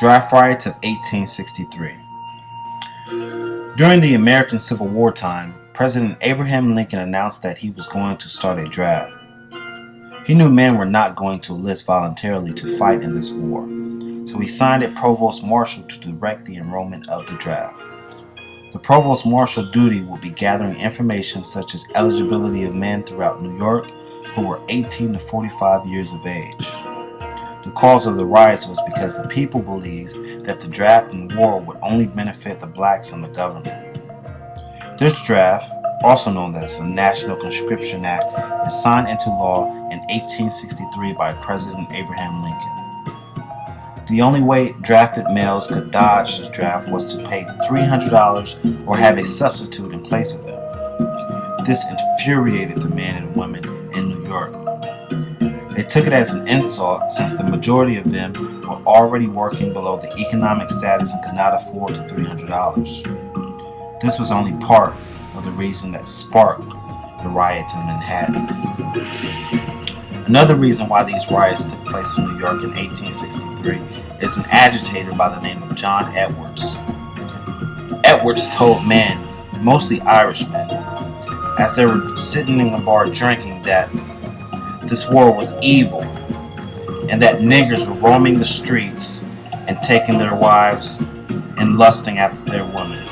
Draft Riots of 1863. During the American Civil War time, President Abraham Lincoln announced that he was going to start a draft. He knew men were not going to enlist voluntarily to fight in this war, so he signed a provost marshal to direct the enrollment of the draft. The provost marshal duty would be gathering information such as eligibility of men throughout New York who were 18 to 45 years of age. The cause of the riots was because the people believed that the draft and war would only benefit the blacks and the government. This draft, also known as the National Conscription Act, is signed into law in 1863 by President Abraham Lincoln. The only way drafted males could dodge this draft was to pay $300 or have a substitute in place of them. This infuriated the men and women in New York. They took it as an insult since the majority of them were already working below the economic status and could not afford the $300. This was only part of the reason that sparked the riots in Manhattan. Another reason why these riots took place in New York in 1863 is an agitator by the name of John Edwards. Edwards told men, mostly Irishmen, as they were sitting in a bar drinking, that this war was evil and that niggers were roaming the streets and taking their wives and lusting after their women.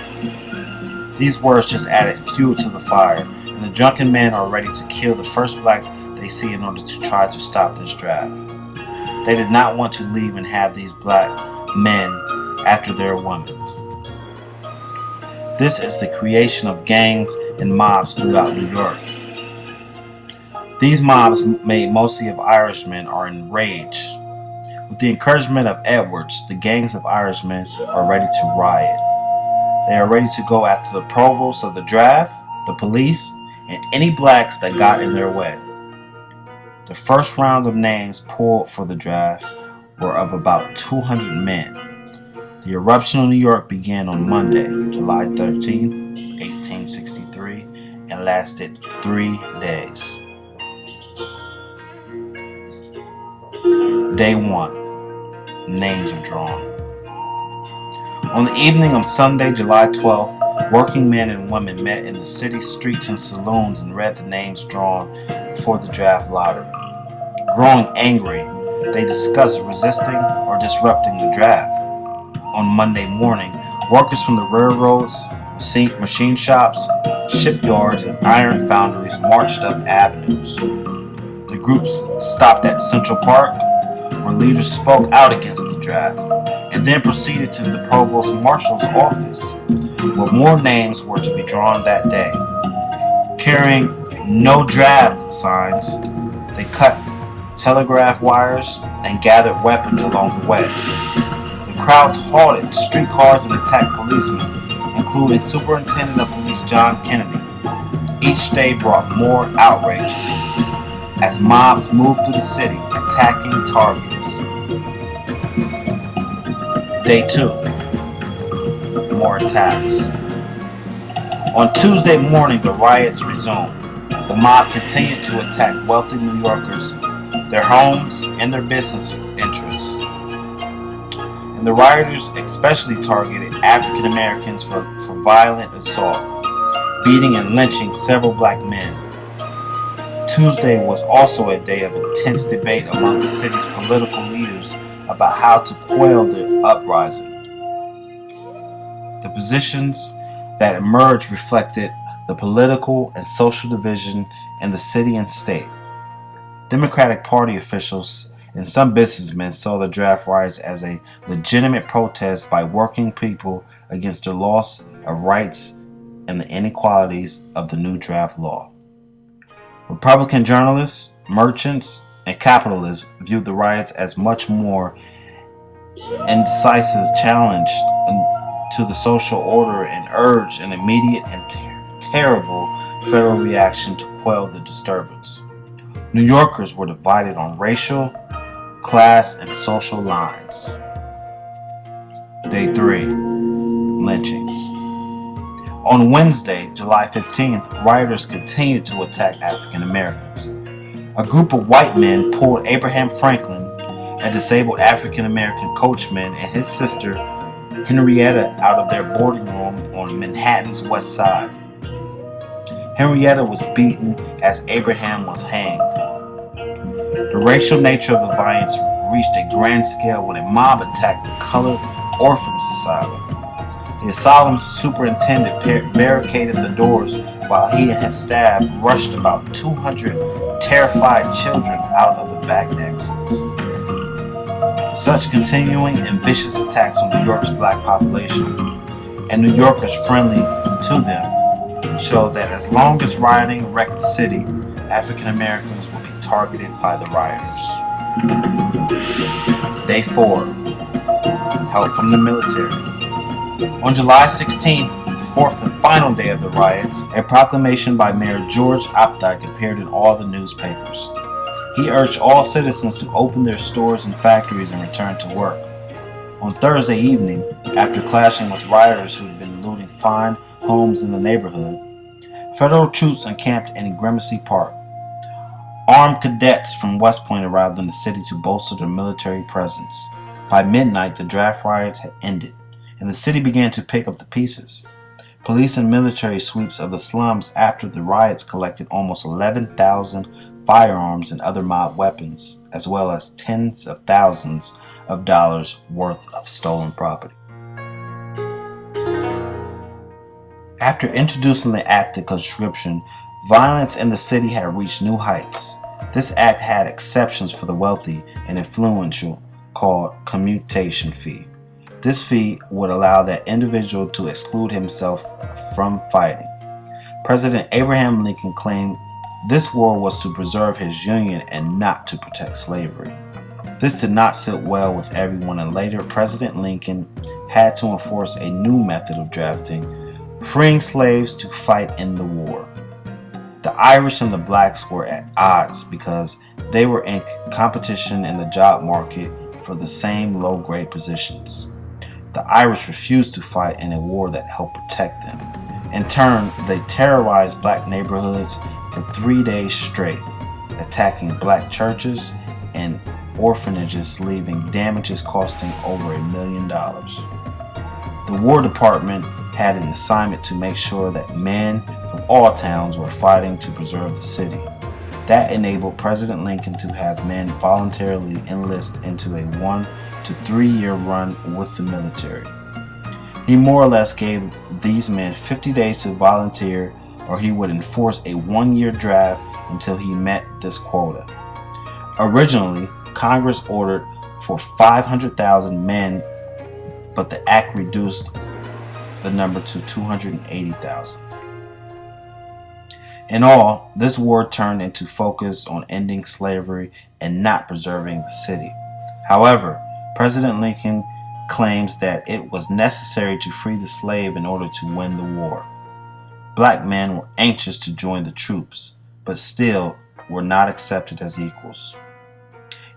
These words just added fuel to the fire, and the drunken men are ready to kill the first black they see in order to try to stop this draft. They did not want to leave and have these black men after their women. This is the creation of gangs and mobs throughout New York. These mobs, made mostly of Irishmen, are enraged. With the encouragement of Edwards, the gangs of Irishmen are ready to riot. They are ready to go after the provost of the draft, the police, and any blacks that got in their way. The first rounds of names pulled for the draft were of about 200 men. The eruption of New York began on Monday, July 13, 1863, and lasted 3 days. Day 1. Names are drawn. On the evening of Sunday, July 12th, working men and women met in the city streets and saloons and read the names drawn for the draft lottery. Growing angry, they discussed resisting or disrupting the draft. On Monday morning, workers from the railroads, machine shops, shipyards, and iron foundries marched up avenues. The groups stopped at Central Park, where leaders spoke out against the draft, and then proceeded to the provost marshal's office, where more names were to be drawn that day. Carrying "No Draft" signs, they cut telegraph wires and gathered weapons along the way. The crowds halted streetcars and attacked policemen, including Superintendent of Police John Kennedy. Each day brought more outrages as mobs moved through the city, attacking targets. Day 2. More attacks. On Tuesday morning, the riots resumed. The mob continued to attack wealthy New Yorkers, their homes, and their business interests. And the rioters especially targeted African Americans for violent assault, beating and lynching several black men. Tuesday was also a day of intense debate among the city's political leaders about how to quell the uprising. The positions that emerged reflected the political and social division in the city and state. Democratic Party officials and some businessmen saw the draft riots as a legitimate protest by working people against their loss of rights and the inequalities of the new draft law. Republican journalists, merchants, and capitalists viewed the riots as much more indecisive challenge to the social order and urged an immediate and terrible federal reaction to quell the disturbance. New Yorkers were divided on racial, class, and social lines. Day 3. Lynchings. On Wednesday, July 15th, rioters continued to attack African Americans. A group of white men pulled Abraham Franklin, a disabled African-American coachman and his sister Henrietta out of their boarding room on Manhattan's West Side. Henrietta was beaten as Abraham was hanged. The racial nature of the violence reached a grand scale when a mob attacked the Colored Orphans Asylum. The asylum's superintendent barricaded the doors while he and his staff rushed about 200 terrified children out of the back exits. Such continuing and vicious attacks on New York's black population, and New Yorkers friendly to them, showed that as long as rioting wrecked the city, African Americans would be targeted by the rioters. Day 4. Help from the military. On July 16th, the fourth and final day of the riots, a proclamation by Mayor George Opdyke appeared in all the newspapers. He urged all citizens to open their stores and factories and return to work. On Thursday evening, after clashing with rioters who had been looting fine homes in the neighborhood, federal troops encamped in Gramercy Park. Armed cadets from West Point arrived in the city to bolster their military presence. By midnight, the draft riots had ended, and the city began to pick up the pieces. Police and military sweeps of the slums after the riots collected almost 11,000 firearms and other mob weapons, as well as tens of thousands of dollars worth of stolen property. After introducing the act of conscription, violence in the city had reached new heights. This act had exceptions for the wealthy and influential called commutation fee. This fee would allow that individual to exclude himself from fighting. President Abraham Lincoln claimed this war was to preserve his union and not to protect slavery. This did not sit well with everyone, and later President Lincoln had to enforce a new method of drafting, freeing slaves to fight in the war. The Irish and the blacks were at odds because they were in competition in the job market for the same low-grade positions. The Irish refused to fight in a war that helped protect them. In turn, they terrorized black neighborhoods for 3 days straight, attacking black churches and orphanages, leaving damages costing over $1 million. The War Department had an assignment to make sure that men from all towns were fighting to preserve the city. That enabled President Lincoln to have men voluntarily enlist into a 1 to 3 year run with the military. He more or less gave these men 50 days to volunteer, or he would enforce a 1-year draft until he met this quota. Originally, Congress ordered for 500,000 men, but the act reduced the number to 280,000. In all, this war turned into focus on ending slavery and not preserving the city. However, President Lincoln claims that it was necessary to free the slave in order to win the war. Black men were anxious to join the troops, but still were not accepted as equals.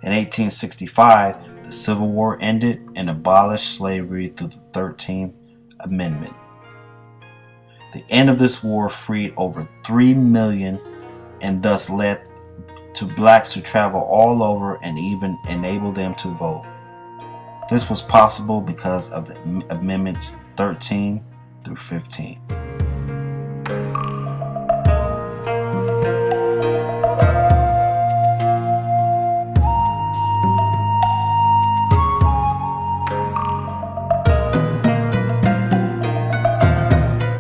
In 1865, the Civil War ended and abolished slavery through the 13th Amendment. The end of this war freed over 3 million and thus led to blacks to travel all over and even enabled them to vote. This was possible because of the Amendments 13 through 15.